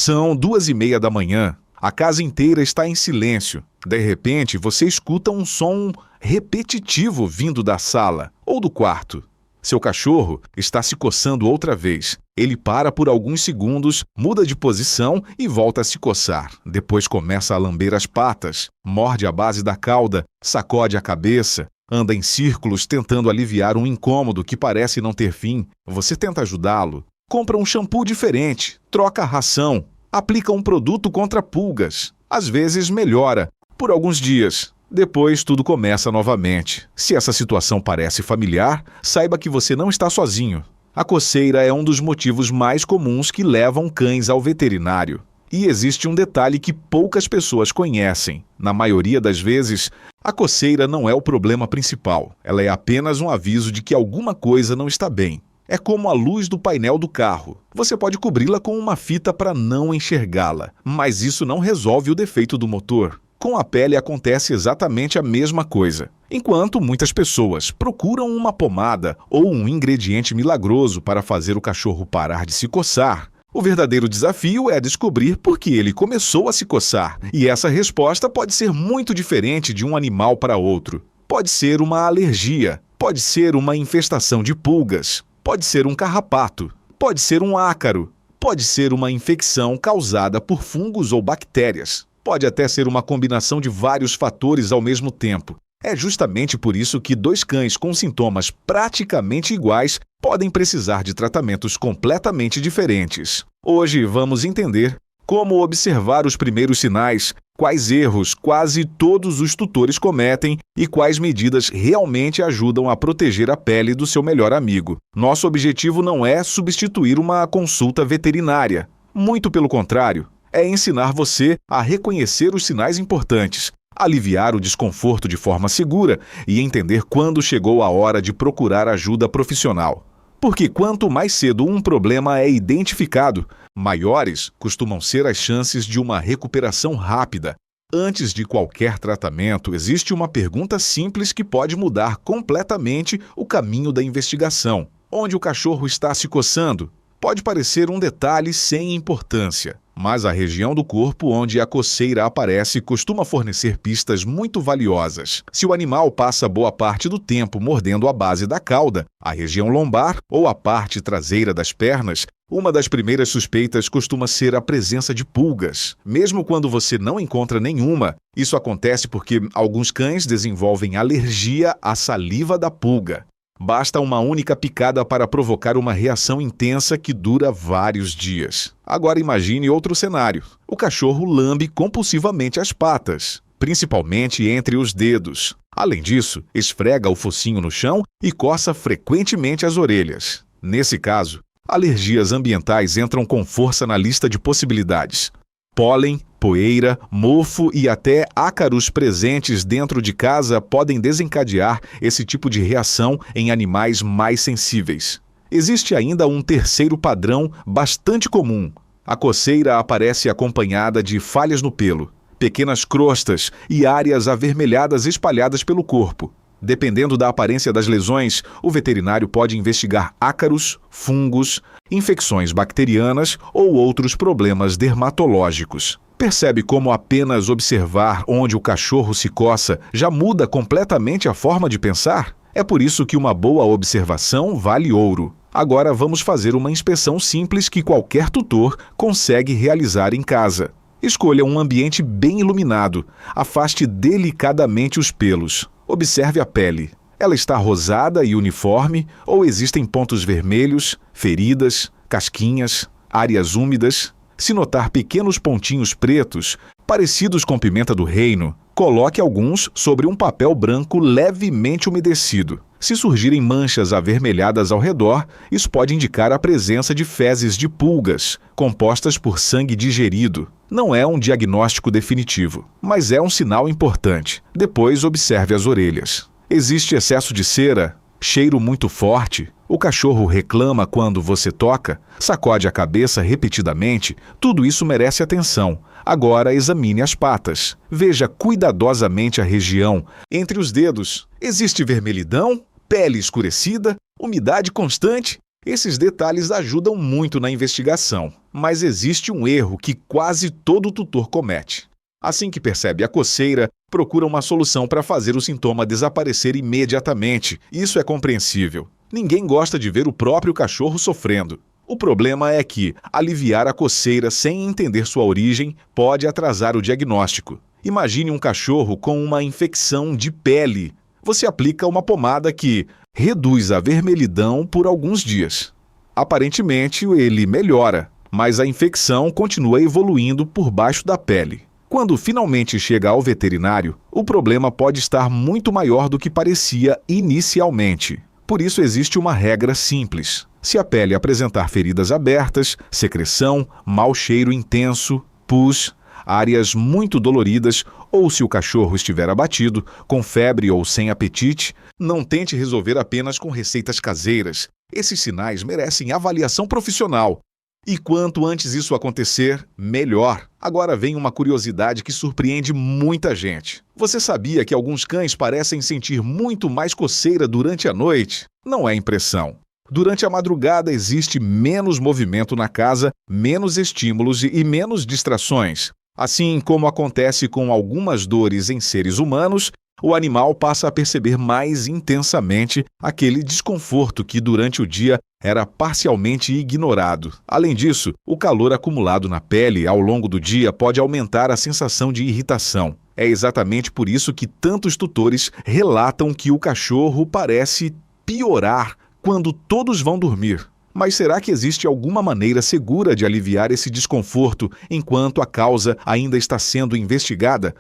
São 2h30 da manhã. A casa inteira está em silêncio. De repente, você escuta um som repetitivo vindo da sala ou do quarto. Seu cachorro está se coçando outra vez. Ele para por alguns segundos, muda de posição e volta a se coçar. Depois começa a lamber as patas, morde a base da cauda, sacode a cabeça, anda em círculos tentando aliviar um incômodo que parece não ter fim. Você tenta ajudá-lo. Compra um shampoo diferente, troca a ração, aplica um produto contra pulgas. Às vezes melhora, por alguns dias. Depois tudo começa novamente. Se essa situação parece familiar, saiba que você não está sozinho. A coceira é um dos motivos mais comuns que levam cães ao veterinário. E existe um detalhe que poucas pessoas conhecem. Na maioria das vezes, a coceira não é o problema principal. Ela é apenas um aviso de que alguma coisa não está bem. É como a luz do painel do carro. Você pode cobri-la com uma fita para não enxergá-la, mas isso não resolve o defeito do motor. Com a pele acontece exatamente a mesma coisa. Enquanto muitas pessoas procuram uma pomada ou um ingrediente milagroso para fazer o cachorro parar de se coçar, o verdadeiro desafio é descobrir por que ele começou a se coçar. E essa resposta pode ser muito diferente de um animal para outro. Pode ser uma alergia, pode ser uma infestação de pulgas, pode ser um carrapato, pode ser um ácaro, pode ser uma infecção causada por fungos ou bactérias. Pode até ser uma combinação de vários fatores ao mesmo tempo. É justamente por isso que dois cães com sintomas praticamente iguais podem precisar de tratamentos completamente diferentes. Hoje vamos entender como observar os primeiros sinais, quais erros quase todos os tutores cometem e quais medidas realmente ajudam a proteger a pele do seu melhor amigo. Nosso objetivo não é substituir uma consulta veterinária. Muito pelo contrário. É ensinar você a reconhecer os sinais importantes, aliviar o desconforto de forma segura e entender quando chegou a hora de procurar ajuda profissional. Porque quanto mais cedo um problema é identificado, maiores costumam ser as chances de uma recuperação rápida. Antes de qualquer tratamento, existe uma pergunta simples que pode mudar completamente o caminho da investigação. Onde o cachorro está se coçando? Pode parecer um detalhe sem importância, mas a região do corpo onde a coceira aparece costuma fornecer pistas muito valiosas. Se o animal passa boa parte do tempo mordendo a base da cauda, a região lombar ou a parte traseira das pernas, uma das primeiras suspeitas costuma ser a presença de pulgas. Mesmo quando você não encontra nenhuma, isso acontece porque alguns cães desenvolvem alergia à saliva da pulga. Basta uma única picada para provocar uma reação intensa que dura vários dias. Agora imagine outro cenário. O cachorro lambe compulsivamente as patas, principalmente entre os dedos. Além disso, esfrega o focinho no chão e coça frequentemente as orelhas. Nesse caso, alergias ambientais entram com força na lista de possibilidades. Pólen, poeira, mofo e até ácaros presentes dentro de casa podem desencadear esse tipo de reação em animais mais sensíveis. Existe ainda um terceiro padrão bastante comum. A coceira aparece acompanhada de falhas no pelo, pequenas crostas e áreas avermelhadas espalhadas pelo corpo. Dependendo da aparência das lesões, o veterinário pode investigar ácaros, fungos, infecções bacterianas ou outros problemas dermatológicos. Percebe como apenas observar onde o cachorro se coça já muda completamente a forma de pensar? É por isso que uma boa observação vale ouro. Agora vamos fazer uma inspeção simples que qualquer tutor consegue realizar em casa. Escolha um ambiente bem iluminado. Afaste delicadamente os pelos. Observe a pele. Ela está rosada e uniforme ou existem pontos vermelhos, feridas, casquinhas, áreas úmidas? Se notar pequenos pontinhos pretos, parecidos com pimenta do reino, coloque alguns sobre um papel branco levemente umedecido. Se surgirem manchas avermelhadas ao redor, isso pode indicar a presença de fezes de pulgas, compostas por sangue digerido. Não é um diagnóstico definitivo, mas é um sinal importante. Depois observe as orelhas. Existe excesso de cera? Cheiro muito forte? O cachorro reclama quando você toca? Sacode a cabeça repetidamente? Tudo isso merece atenção. Agora examine as patas. Veja cuidadosamente a região. Entre os dedos, existe vermelhidão, pele escurecida, umidade constante? Esses detalhes ajudam muito na investigação, mas existe um erro que quase todo tutor comete. Assim que percebe a coceira, procura uma solução para fazer o sintoma desaparecer imediatamente. Isso é compreensível. Ninguém gosta de ver o próprio cachorro sofrendo. O problema é que aliviar a coceira sem entender sua origem pode atrasar o diagnóstico. Imagine um cachorro com uma infecção de pele. Você aplica uma pomada que reduz a vermelhidão por alguns dias. Aparentemente, ele melhora, mas a infecção continua evoluindo por baixo da pele. Quando finalmente chega ao veterinário, o problema pode estar muito maior do que parecia inicialmente. Por isso existe uma regra simples. Se a pele apresentar feridas abertas, secreção, mau cheiro intenso, pus, áreas muito doloridas ou se o cachorro estiver abatido, com febre ou sem apetite, não tente resolver apenas com receitas caseiras. Esses sinais merecem avaliação profissional. E quanto antes isso acontecer, melhor. Agora vem uma curiosidade que surpreende muita gente. Você sabia que alguns cães parecem sentir muito mais coceira durante a noite? Não é impressão. Durante a madrugada existe menos movimento na casa, menos estímulos e menos distrações. Assim como acontece com algumas dores em seres humanos, o animal passa a perceber mais intensamente aquele desconforto que durante o dia era parcialmente ignorado. Além disso, o calor acumulado na pele ao longo do dia pode aumentar a sensação de irritação. É exatamente por isso que tantos tutores relatam que o cachorro parece piorar quando todos vão dormir. Mas será que existe alguma maneira segura de aliviar esse desconforto enquanto a causa ainda está sendo investigada?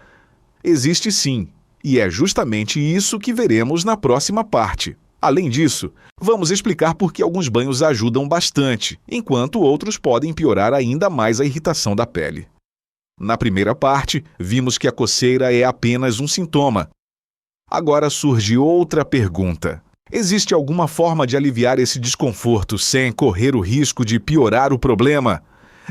Existe sim, e é justamente isso que veremos na próxima parte. Além disso, vamos explicar por que alguns banhos ajudam bastante, enquanto outros podem piorar ainda mais a irritação da pele. Na primeira parte, vimos que a coceira é apenas um sintoma. Agora surge outra pergunta. Existe alguma forma de aliviar esse desconforto sem correr o risco de piorar o problema?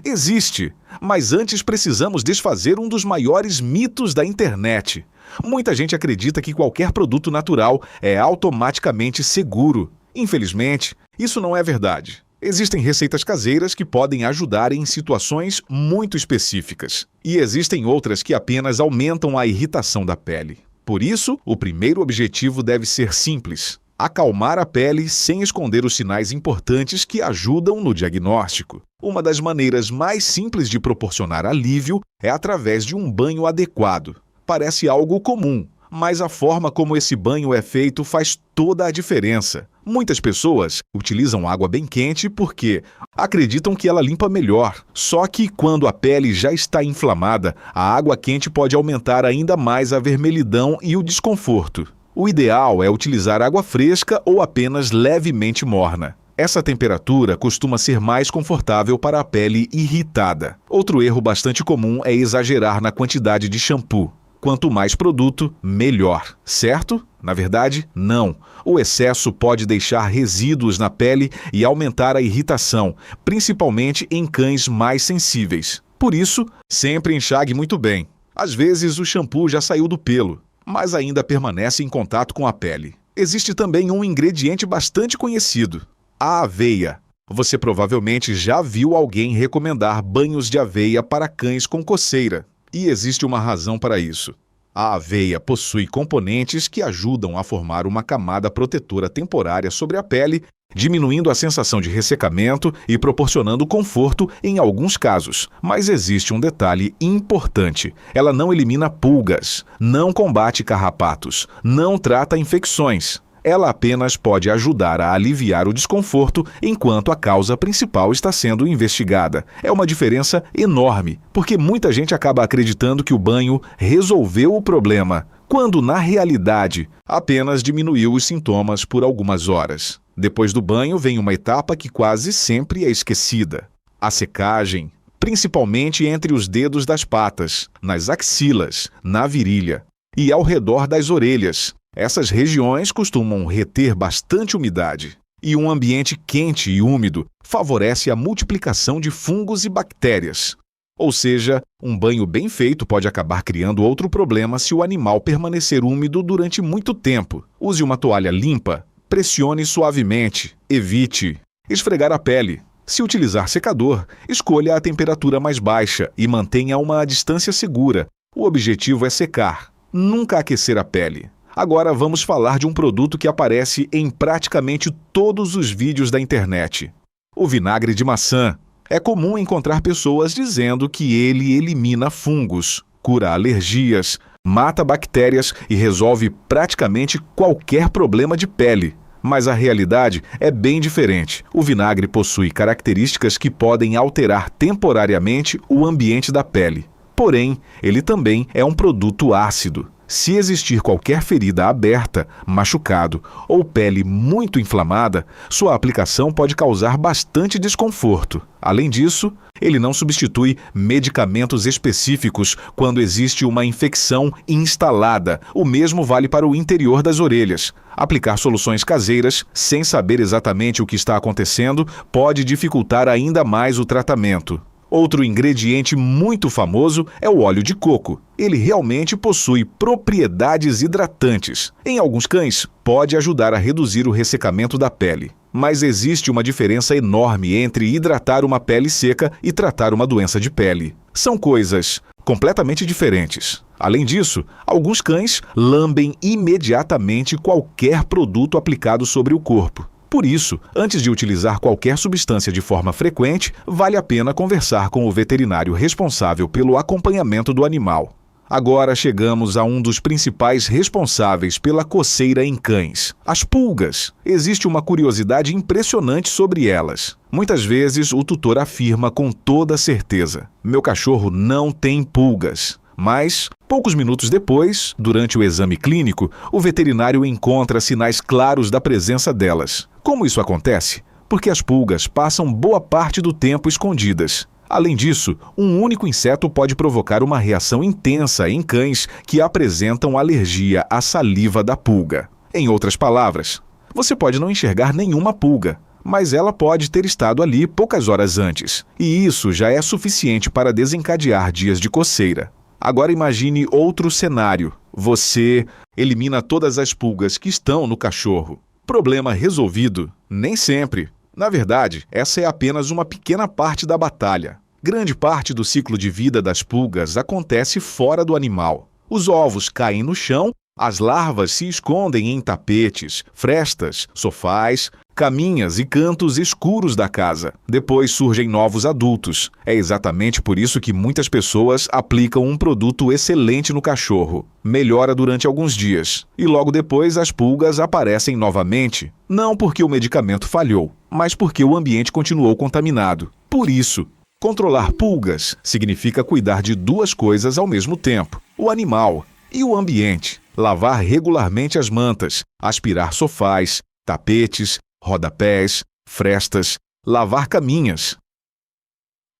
Existe, mas antes precisamos desfazer um dos maiores mitos da internet. Muita gente acredita que qualquer produto natural é automaticamente seguro. Infelizmente, isso não é verdade. Existem receitas caseiras que podem ajudar em situações muito específicas. E existem outras que apenas aumentam a irritação da pele. Por isso, o primeiro objetivo deve ser simples: acalmar a pele sem esconder os sinais importantes que ajudam no diagnóstico. Uma das maneiras mais simples de proporcionar alívio é através de um banho adequado. Parece algo comum, mas a forma como esse banho é feito faz toda a diferença. Muitas pessoas utilizam água bem quente porque acreditam que ela limpa melhor. Só que quando a pele já está inflamada, a água quente pode aumentar ainda mais a vermelhidão e o desconforto. O ideal é utilizar água fresca ou apenas levemente morna. Essa temperatura costuma ser mais confortável para a pele irritada. Outro erro bastante comum é exagerar na quantidade de shampoo. Quanto mais produto, melhor, certo? Na verdade, não. O excesso pode deixar resíduos na pele e aumentar a irritação, principalmente em cães mais sensíveis. Por isso, sempre enxague muito bem. Às vezes, o shampoo já saiu do pelo, mas ainda permanece em contato com a pele. Existe também um ingrediente bastante conhecido: a aveia. Você provavelmente já viu alguém recomendar banhos de aveia para cães com coceira. E existe uma razão para isso. A aveia possui componentes que ajudam a formar uma camada protetora temporária sobre a pele, diminuindo a sensação de ressecamento e proporcionando conforto em alguns casos. Mas existe um detalhe importante: ela não elimina pulgas, não combate carrapatos, não trata infecções. Ela apenas pode ajudar a aliviar o desconforto enquanto a causa principal está sendo investigada. É uma diferença enorme, porque muita gente acaba acreditando que o banho resolveu o problema, quando na realidade apenas diminuiu os sintomas por algumas horas. Depois do banho vem uma etapa que quase sempre é esquecida: a secagem, principalmente entre os dedos das patas, nas axilas, na virilha e ao redor das orelhas. Essas regiões costumam reter bastante umidade, e um ambiente quente e úmido favorece a multiplicação de fungos e bactérias. Ou seja, um banho bem feito pode acabar criando outro problema se o animal permanecer úmido durante muito tempo. Use uma toalha limpa, pressione suavemente, evite Esfregar a pele. Se utilizar secador, escolha a temperatura mais baixa e mantenha uma distância segura. O objetivo é secar, nunca aquecer a pele. Agora vamos falar de um produto que aparece em praticamente todos os vídeos da internet. O vinagre de maçã. É comum encontrar pessoas dizendo que ele elimina fungos, cura alergias, mata bactérias e resolve praticamente qualquer problema de pele. Mas a realidade é bem diferente. O vinagre possui características que podem alterar temporariamente o ambiente da pele. Porém, ele também é um produto ácido. Se existir qualquer ferida aberta, machucado ou pele muito inflamada, sua aplicação pode causar bastante desconforto. Além disso, ele não substitui medicamentos específicos quando existe uma infecção instalada. O mesmo vale para o interior das orelhas. Aplicar soluções caseiras, sem saber exatamente o que está acontecendo, pode dificultar ainda mais o tratamento. Outro ingrediente muito famoso é o óleo de coco. Ele realmente possui propriedades hidratantes. Em alguns cães, pode ajudar a reduzir o ressecamento da pele. Mas existe uma diferença enorme entre hidratar uma pele seca e tratar uma doença de pele. São coisas completamente diferentes. Além disso, alguns cães lambem imediatamente qualquer produto aplicado sobre o corpo. Por isso, antes de utilizar qualquer substância de forma frequente, vale a pena conversar com o veterinário responsável pelo acompanhamento do animal. Agora chegamos a um dos principais responsáveis pela coceira em cães: as pulgas. Existe uma curiosidade impressionante sobre elas. Muitas vezes o tutor afirma com toda certeza: meu cachorro não tem pulgas. Mas, poucos minutos depois, durante o exame clínico, o veterinário encontra sinais claros da presença delas. Como isso acontece? Porque as pulgas passam boa parte do tempo escondidas. Além disso, um único inseto pode provocar uma reação intensa em cães que apresentam alergia à saliva da pulga. Em outras palavras, você pode não enxergar nenhuma pulga, mas ela pode ter estado ali poucas horas antes. E isso já é suficiente para desencadear dias de coceira. Agora imagine outro cenário. Você elimina todas as pulgas que estão no cachorro. Problema resolvido? Nem sempre. Na verdade, essa é apenas uma pequena parte da batalha. Grande parte do ciclo de vida das pulgas acontece fora do animal. Os ovos caem no chão, as larvas se escondem em tapetes, frestas, sofás, caminhas e cantos escuros da casa. Depois surgem novos adultos. É exatamente por isso que muitas pessoas aplicam um produto excelente no cachorro. Melhora durante alguns dias. E logo depois as pulgas aparecem novamente. Não porque o medicamento falhou, mas porque o ambiente continuou contaminado. Por isso, controlar pulgas significa cuidar de duas coisas ao mesmo tempo: o animal e o ambiente. Lavar regularmente as mantas, aspirar sofás, tapetes, rodapés, frestas, lavar caminhas.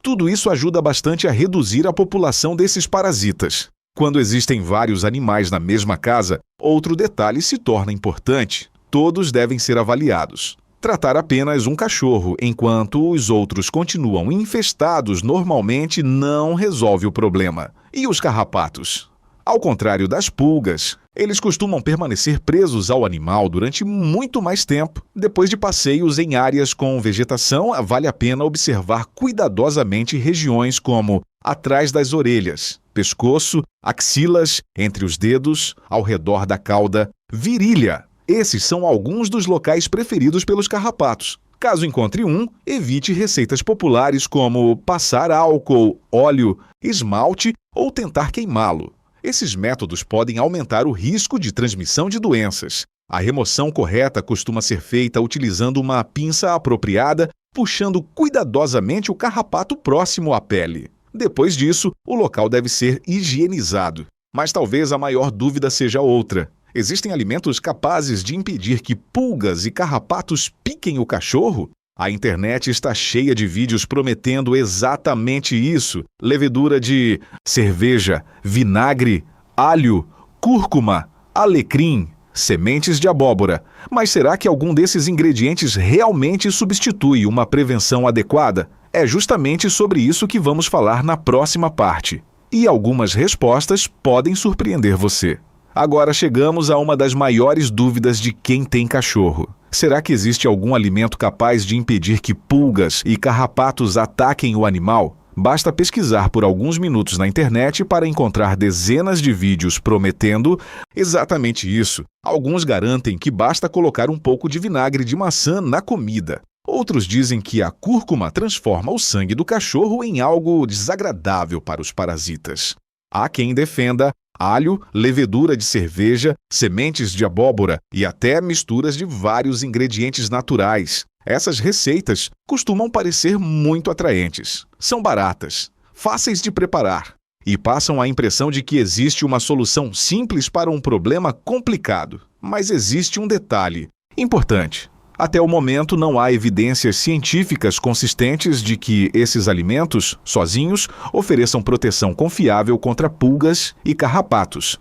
Tudo isso ajuda bastante a reduzir a população desses parasitas. Quando existem vários animais na mesma casa, outro detalhe se torna importante: todos devem ser avaliados. Tratar apenas um cachorro enquanto os outros continuam infestados normalmente não resolve o problema. E os carrapatos? Ao contrário das pulgas, eles costumam permanecer presos ao animal durante muito mais tempo. Depois de passeios em áreas com vegetação, vale a pena observar cuidadosamente regiões como atrás das orelhas, pescoço, axilas, entre os dedos, ao redor da cauda, virilha. Esses são alguns dos locais preferidos pelos carrapatos. Caso encontre um, evite receitas populares como passar álcool, óleo, esmalte ou tentar queimá-lo. Esses métodos podem aumentar o risco de transmissão de doenças. A remoção correta costuma ser feita utilizando uma pinça apropriada, puxando cuidadosamente o carrapato próximo à pele. Depois disso, o local deve ser higienizado. Mas talvez a maior dúvida seja outra: existem alimentos capazes de impedir que pulgas e carrapatos piquem o cachorro? A internet está cheia de vídeos prometendo exatamente isso. Levedura de cerveja, vinagre, alho, cúrcuma, alecrim, sementes de abóbora. Mas será que algum desses ingredientes realmente substitui uma prevenção adequada? É justamente sobre isso que vamos falar na próxima parte. E algumas respostas podem surpreender você. Agora chegamos a uma das maiores dúvidas de quem tem cachorro: Será que existe algum alimento capaz de impedir que pulgas e carrapatos ataquem o animal? Basta pesquisar por alguns minutos na internet para encontrar dezenas de vídeos prometendo exatamente isso. Alguns garantem que basta colocar um pouco de vinagre de maçã na comida. Outros dizem que a cúrcuma transforma o sangue do cachorro em algo desagradável para os parasitas. Há quem defenda alho, levedura de cerveja, sementes de abóbora e até misturas de vários ingredientes naturais. Essas receitas costumam parecer muito atraentes. São baratas, fáceis de preparar e passam a impressão de que existe uma solução simples para um problema complicado. Mas existe um detalhe importante. Até o momento, não há evidências científicas consistentes de que esses alimentos, sozinhos, ofereçam proteção confiável contra pulgas e carrapatos.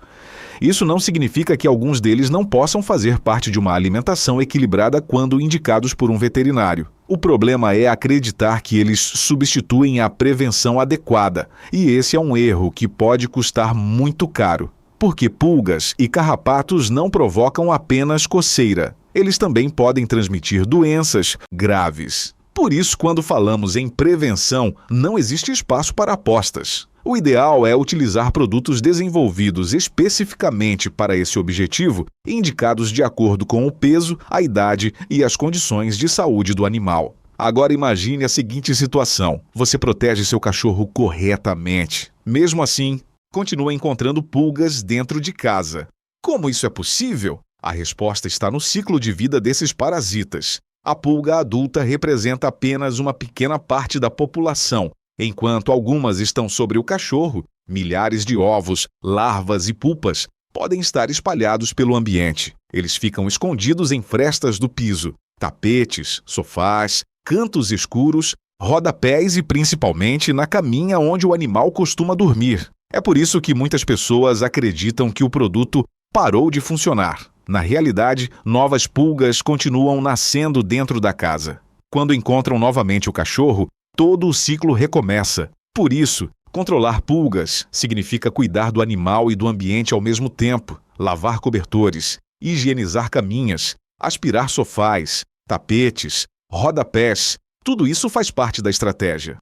Isso não significa que alguns deles não possam fazer parte de uma alimentação equilibrada quando indicados por um veterinário. O problema é acreditar que eles substituem a prevenção adequada, e esse é um erro que pode custar muito caro. Porque pulgas e carrapatos não provocam apenas coceira. Eles também podem transmitir doenças graves. Por isso, quando falamos em prevenção, não existe espaço para apostas. O ideal é utilizar produtos desenvolvidos especificamente para esse objetivo e indicados de acordo com o peso, a idade e as condições de saúde do animal. Agora imagine a seguinte situação: você protege seu cachorro corretamente. Mesmo assim, continua encontrando pulgas dentro de casa. Como isso é possível? A resposta está no ciclo de vida desses parasitas. A pulga adulta representa apenas uma pequena parte da população. Enquanto algumas estão sobre o cachorro, milhares de ovos, larvas e pupas podem estar espalhados pelo ambiente. Eles ficam escondidos em frestas do piso, tapetes, sofás, cantos escuros, rodapés e principalmente na caminha onde o animal costuma dormir. É por isso que muitas pessoas acreditam que o produto parou de funcionar. Na realidade, novas pulgas continuam nascendo dentro da casa. Quando encontram novamente o cachorro, todo o ciclo recomeça. Por isso, controlar pulgas significa cuidar do animal e do ambiente ao mesmo tempo, lavar cobertores, higienizar caminhas, aspirar sofás, tapetes, rodapés. Tudo isso faz parte da estratégia.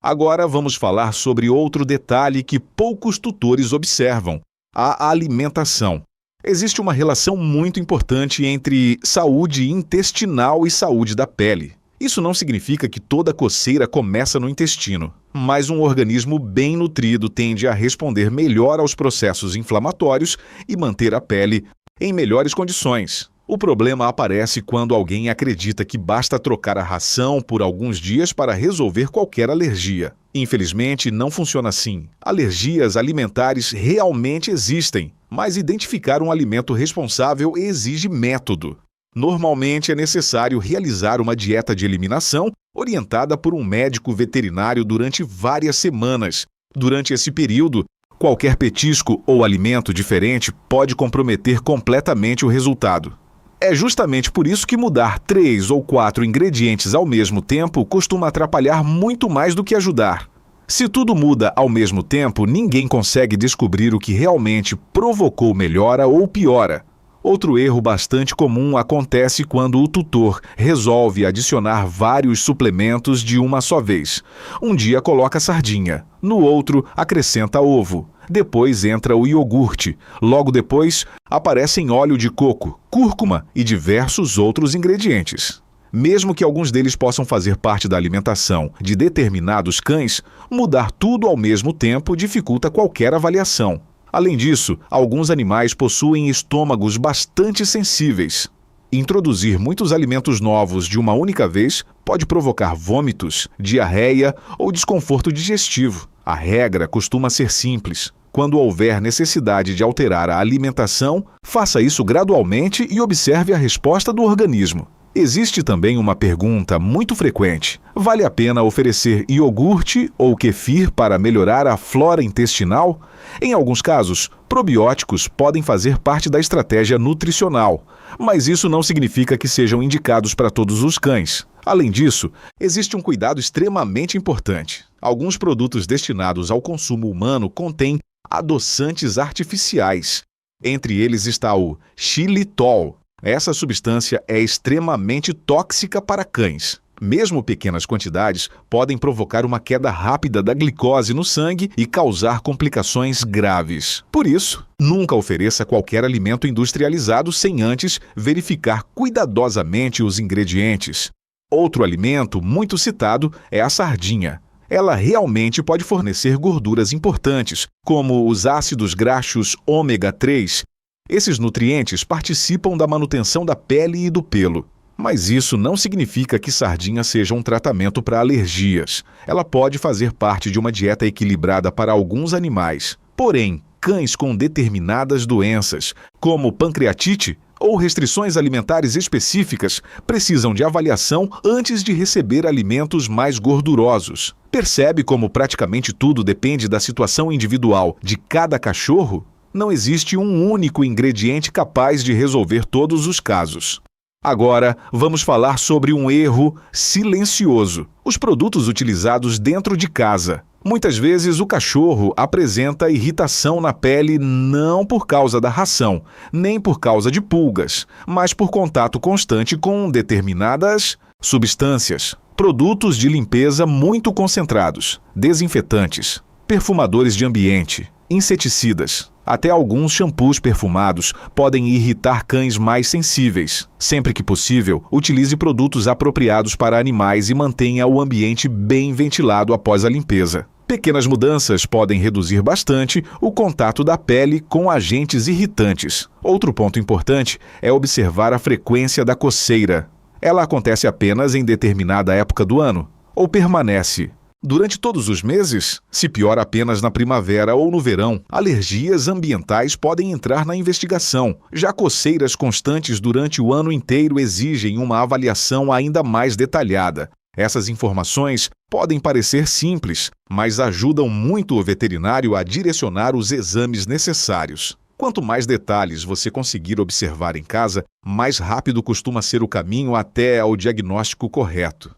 Agora vamos falar sobre outro detalhe que poucos tutores observam: a alimentação. Existe uma relação muito importante entre saúde intestinal e saúde da pele. Isso não significa que toda coceira começa no intestino, mas um organismo bem nutrido tende a responder melhor aos processos inflamatórios e manter a pele em melhores condições. O problema aparece quando alguém acredita que basta trocar a ração por alguns dias para resolver qualquer alergia. Infelizmente, não funciona assim. Alergias alimentares realmente existem, mas identificar um alimento responsável exige método. Normalmente é necessário realizar uma dieta de eliminação orientada por um médico veterinário durante várias semanas. Durante esse período, qualquer petisco ou alimento diferente pode comprometer completamente o resultado. É justamente por isso que mudar 3 ou 4 ingredientes ao mesmo tempo costuma atrapalhar muito mais do que ajudar. Se tudo muda ao mesmo tempo, ninguém consegue descobrir o que realmente provocou melhora ou piora. Outro erro bastante comum acontece quando o tutor resolve adicionar vários suplementos de uma só vez. Um dia coloca sardinha, no outro acrescenta ovo. Depois entra o iogurte. Logo depois aparecem óleo de coco, cúrcuma e diversos outros ingredientes. Mesmo que alguns deles possam fazer parte da alimentação de determinados cães, mudar tudo ao mesmo tempo dificulta qualquer avaliação. Além disso, alguns animais possuem estômagos bastante sensíveis. Introduzir muitos alimentos novos de uma única vez pode provocar vômitos, diarreia ou desconforto digestivo. A regra costuma ser simples. Quando houver necessidade de alterar a alimentação, faça isso gradualmente e observe a resposta do organismo. Existe também uma pergunta muito frequente: vale a pena oferecer iogurte ou kefir para melhorar a flora intestinal? Em alguns casos, probióticos podem fazer parte da estratégia nutricional, mas isso não significa que sejam indicados para todos os cães. Além disso, existe um cuidado extremamente importante. Alguns produtos destinados ao consumo humano contêm adoçantes artificiais. Entre eles está o xilitol. Essa substância é extremamente tóxica para cães. Mesmo pequenas quantidades podem provocar uma queda rápida da glicose no sangue e causar complicações graves. Por isso, nunca ofereça qualquer alimento industrializado sem antes verificar cuidadosamente os ingredientes. Outro alimento muito citado é a sardinha. Ela realmente pode fornecer gorduras importantes, como os ácidos graxos ômega 3. Esses nutrientes participam da manutenção da pele e do pelo. Mas isso não significa que sardinha seja um tratamento para alergias. Ela pode fazer parte de uma dieta equilibrada para alguns animais. Porém, cães com determinadas doenças, como pancreatite ou restrições alimentares específicas, precisam de avaliação antes de receber alimentos mais gordurosos. Percebe como praticamente tudo depende da situação individual de cada cachorro? Não existe um único ingrediente capaz de resolver todos os casos. Agora, vamos falar sobre um erro silencioso: os produtos utilizados dentro de casa. Muitas vezes o cachorro apresenta irritação na pele não por causa da ração, nem por causa de pulgas, mas por contato constante com determinadas substâncias. Produtos de limpeza muito concentrados, desinfetantes, perfumadores de ambiente, inseticidas. Até alguns shampoos perfumados podem irritar cães mais sensíveis. Sempre que possível, utilize produtos apropriados para animais e mantenha o ambiente bem ventilado após a limpeza. Pequenas mudanças podem reduzir bastante o contato da pele com agentes irritantes. Outro ponto importante é observar a frequência da coceira. Ela acontece apenas em determinada época do ano ou permanece durante todos os meses? Se piora apenas na primavera ou no verão, alergias ambientais podem entrar na investigação. Já coceiras constantes durante o ano inteiro exigem uma avaliação ainda mais detalhada. Essas informações podem parecer simples, mas ajudam muito o veterinário a direcionar os exames necessários. Quanto mais detalhes você conseguir observar em casa, mais rápido costuma ser o caminho até ao diagnóstico correto.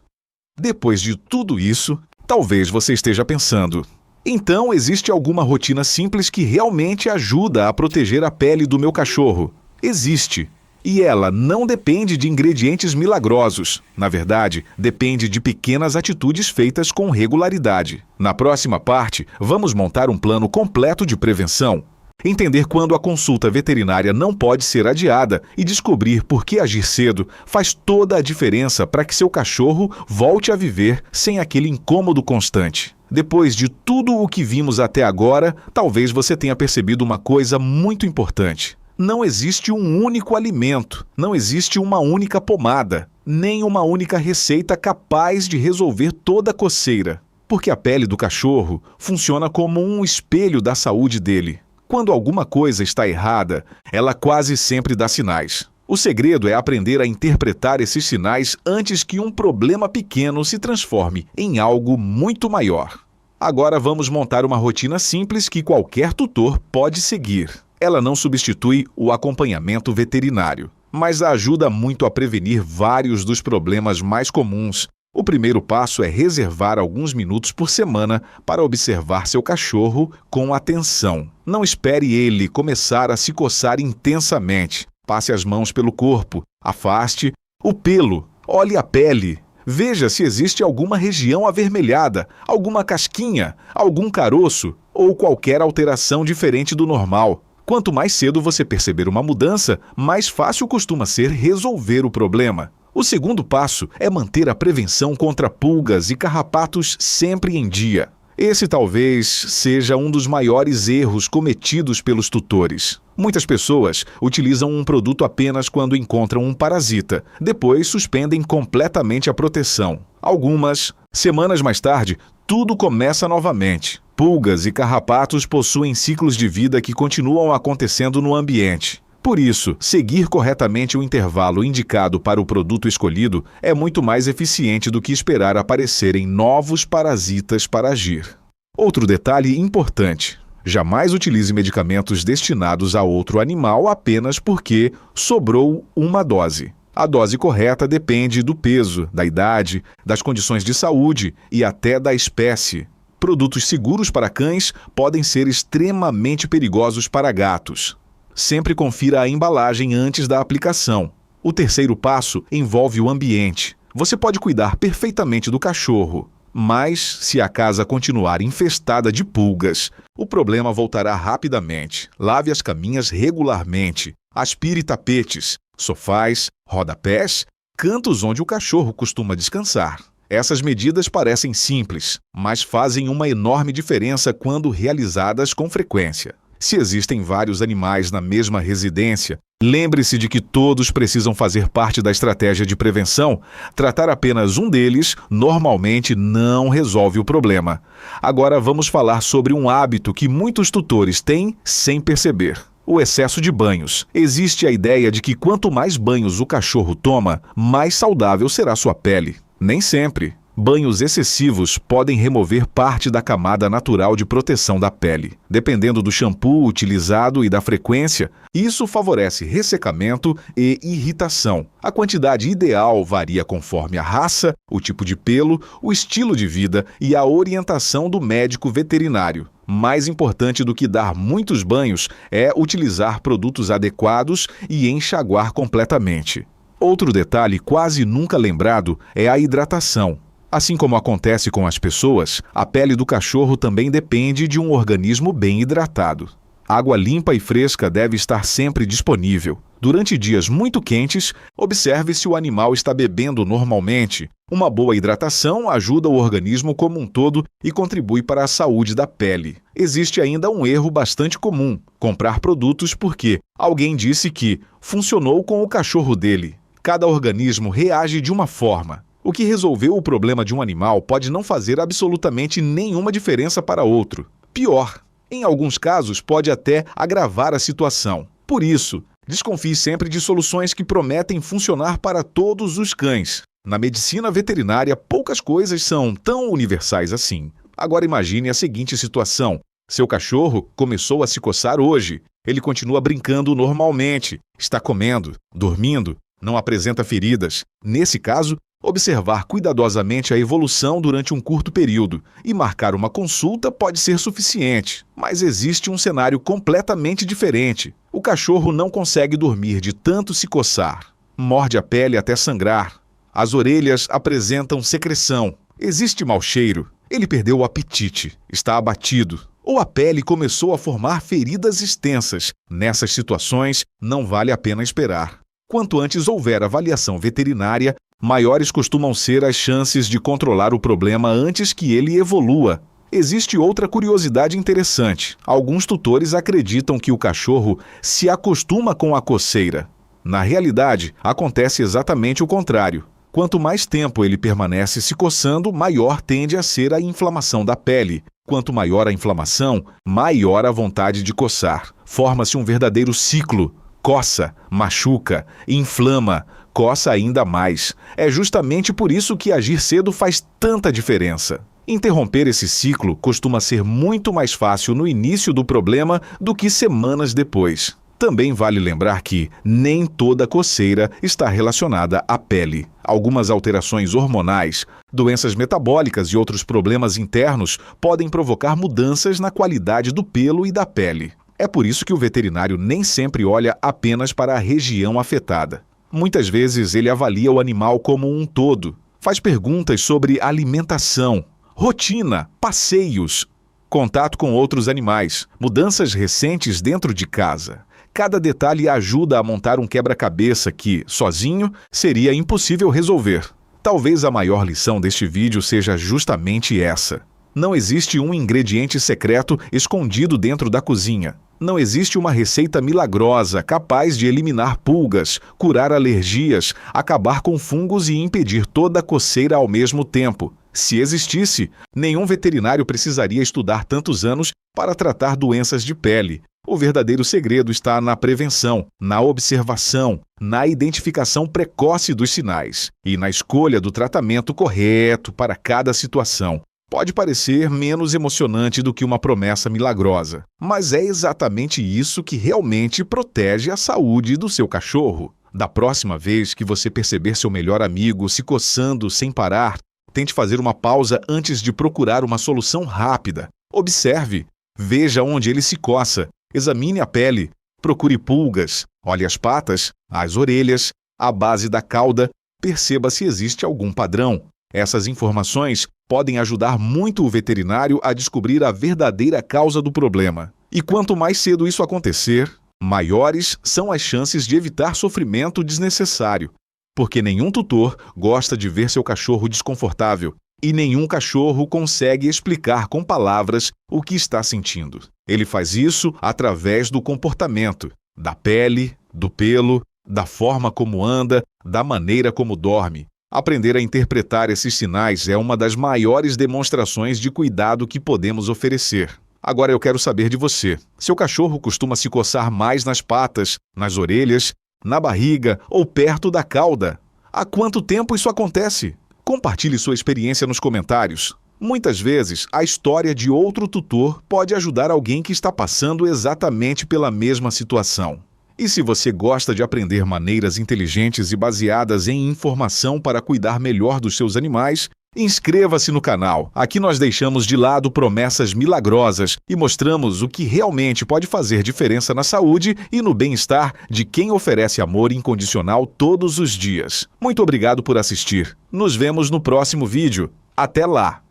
Depois de tudo isso, talvez você esteja pensando: então existe alguma rotina simples que realmente ajuda a proteger a pele do meu cachorro? Existe. E ela não depende de ingredientes milagrosos. Na verdade, depende de pequenas atitudes feitas com regularidade. Na próxima parte, vamos montar um plano completo de prevenção, entender quando a consulta veterinária não pode ser adiada e descobrir por que agir cedo faz toda a diferença para que seu cachorro volte a viver sem aquele incômodo constante. Depois de tudo o que vimos até agora, talvez você tenha percebido uma coisa muito importante. Não existe um único alimento, não existe uma única pomada, nem uma única receita capaz de resolver toda a coceira, porque a pele do cachorro funciona como um espelho da saúde dele. Quando alguma coisa está errada, ela quase sempre dá sinais. O segredo é aprender a interpretar esses sinais antes que um problema pequeno se transforme em algo muito maior. Agora vamos montar uma rotina simples que qualquer tutor pode seguir. Ela não substitui o acompanhamento veterinário, mas ajuda muito a prevenir vários dos problemas mais comuns. O primeiro passo é reservar alguns minutos por semana para observar seu cachorro com atenção. Não espere ele começar a se coçar intensamente. Passe as mãos pelo corpo, afaste o pelo, olhe a pele. Veja se existe alguma região avermelhada, alguma casquinha, algum caroço ou qualquer alteração diferente do normal. Quanto mais cedo você perceber uma mudança, mais fácil costuma ser resolver o problema. O segundo passo é manter a prevenção contra pulgas e carrapatos sempre em dia. Esse talvez seja um dos maiores erros cometidos pelos tutores. Muitas pessoas utilizam um produto apenas quando encontram um parasita. Depois suspendem completamente a proteção. Algumas semanas mais tarde, tudo começa novamente. Pulgas e carrapatos possuem ciclos de vida que continuam acontecendo no ambiente. Por isso, seguir corretamente o intervalo indicado para o produto escolhido é muito mais eficiente do que esperar aparecerem novos parasitas para agir. Outro detalhe importante: jamais utilize medicamentos destinados a outro animal apenas porque sobrou uma dose. A dose correta depende do peso, da idade, das condições de saúde e até da espécie. Produtos seguros para cães podem ser extremamente perigosos para gatos. Sempre confira a embalagem antes da aplicação. O terceiro passo envolve o ambiente. Você pode cuidar perfeitamente do cachorro, mas se a casa continuar infestada de pulgas, o problema voltará rapidamente. Lave as caminhas regularmente. Aspire tapetes, sofás, rodapés, cantos onde o cachorro costuma descansar. Essas medidas parecem simples, mas fazem uma enorme diferença quando realizadas com frequência. Se existem vários animais na mesma residência, lembre-se de que todos precisam fazer parte da estratégia de prevenção. Tratar apenas um deles normalmente não resolve o problema. Agora vamos falar sobre um hábito que muitos tutores têm sem perceber: o excesso de banhos. Existe a ideia de que quanto mais banhos o cachorro toma, mais saudável será sua pele. Nem sempre. Banhos excessivos podem remover parte da camada natural de proteção da pele. Dependendo do shampoo utilizado e da frequência, isso favorece ressecamento e irritação. A quantidade ideal varia conforme a raça, o tipo de pelo, o estilo de vida e a orientação do médico veterinário. Mais importante do que dar muitos banhos é utilizar produtos adequados e enxaguar completamente. Outro detalhe quase nunca lembrado é a hidratação. Assim como acontece com as pessoas, a pele do cachorro também depende de um organismo bem hidratado. Água limpa e fresca deve estar sempre disponível. Durante dias muito quentes, observe se o animal está bebendo normalmente. Uma boa hidratação ajuda o organismo como um todo e contribui para a saúde da pele. Existe ainda um erro bastante comum: comprar produtos porque alguém disse que funcionou com o cachorro dele. Cada organismo reage de uma forma. O que resolveu o problema de um animal pode não fazer absolutamente nenhuma diferença para outro. Pior, em alguns casos pode até agravar a situação. Por isso, desconfie sempre de soluções que prometem funcionar para todos os cães. Na medicina veterinária, poucas coisas são tão universais assim. Agora imagine a seguinte situação: seu cachorro começou a se coçar hoje. Ele continua brincando normalmente, está comendo, dormindo, não apresenta feridas. Nesse caso, observar cuidadosamente a evolução durante um curto período e marcar uma consulta pode ser suficiente. Mas existe um cenário completamente diferente. O cachorro não consegue dormir de tanto se coçar. Morde a pele até sangrar. As orelhas apresentam secreção. Existe mau cheiro. Ele perdeu o apetite. Está abatido. Ou a pele começou a formar feridas extensas. Nessas situações, não vale a pena esperar. Quanto antes houver avaliação veterinária, maiores costumam ser as chances de controlar o problema antes que ele evolua. Existe outra curiosidade interessante. Alguns tutores acreditam que o cachorro se acostuma com a coceira. Na realidade, acontece exatamente o contrário. Quanto mais tempo ele permanece se coçando, maior tende a ser a inflamação da pele. Quanto maior a inflamação, maior a vontade de coçar. Forma-se um verdadeiro ciclo. Coça, machuca, inflama, coça ainda mais. É justamente por isso que agir cedo faz tanta diferença. Interromper esse ciclo costuma ser muito mais fácil no início do problema do que semanas depois. Também vale lembrar que nem toda coceira está relacionada à pele. Algumas alterações hormonais, doenças metabólicas e outros problemas internos podem provocar mudanças na qualidade do pelo e da pele. É por isso que o veterinário nem sempre olha apenas para a região afetada. Muitas vezes ele avalia o animal como um todo. Faz perguntas sobre alimentação, rotina, passeios, contato com outros animais, mudanças recentes dentro de casa. Cada detalhe ajuda a montar um quebra-cabeça que, sozinho, seria impossível resolver. Talvez a maior lição deste vídeo seja justamente essa. Não existe um ingrediente secreto escondido dentro da cozinha. Não existe uma receita milagrosa capaz de eliminar pulgas, curar alergias, acabar com fungos e impedir toda a coceira ao mesmo tempo. Se existisse, nenhum veterinário precisaria estudar tantos anos para tratar doenças de pele. O verdadeiro segredo está na prevenção, na observação, na identificação precoce dos sinais e na escolha do tratamento correto para cada situação. Pode parecer menos emocionante do que uma promessa milagrosa, mas é exatamente isso que realmente protege a saúde do seu cachorro. Da próxima vez que você perceber seu melhor amigo se coçando sem parar, tente fazer uma pausa antes de procurar uma solução rápida. Observe, veja onde ele se coça, examine a pele, Procure pulgas, olhe as patas, as orelhas, a base da cauda, perceba se existe algum padrão. Essas informações podem ajudar muito o veterinário a descobrir a verdadeira causa do problema. E quanto mais cedo isso acontecer, maiores são as chances de evitar sofrimento desnecessário. Porque nenhum tutor gosta de ver seu cachorro desconfortável e nenhum cachorro consegue explicar com palavras o que está sentindo. Ele faz isso através do comportamento, da pele, do pelo, da forma como anda, da maneira como dorme. Aprender a interpretar esses sinais é uma das maiores demonstrações de cuidado que podemos oferecer. Agora eu quero saber de você. Seu cachorro costuma se coçar mais nas patas, nas orelhas, na barriga ou perto da cauda? Há quanto tempo isso acontece? Compartilhe sua experiência nos comentários. Muitas vezes, a história de outro tutor pode ajudar alguém que está passando exatamente pela mesma situação. E se você gosta de aprender maneiras inteligentes e baseadas em informação para cuidar melhor dos seus animais, inscreva-se no canal. Aqui nós deixamos de lado promessas milagrosas e mostramos o que realmente pode fazer diferença na saúde e no bem-estar de quem oferece amor incondicional todos os dias. Muito obrigado por assistir. Nos vemos no próximo vídeo. Até lá!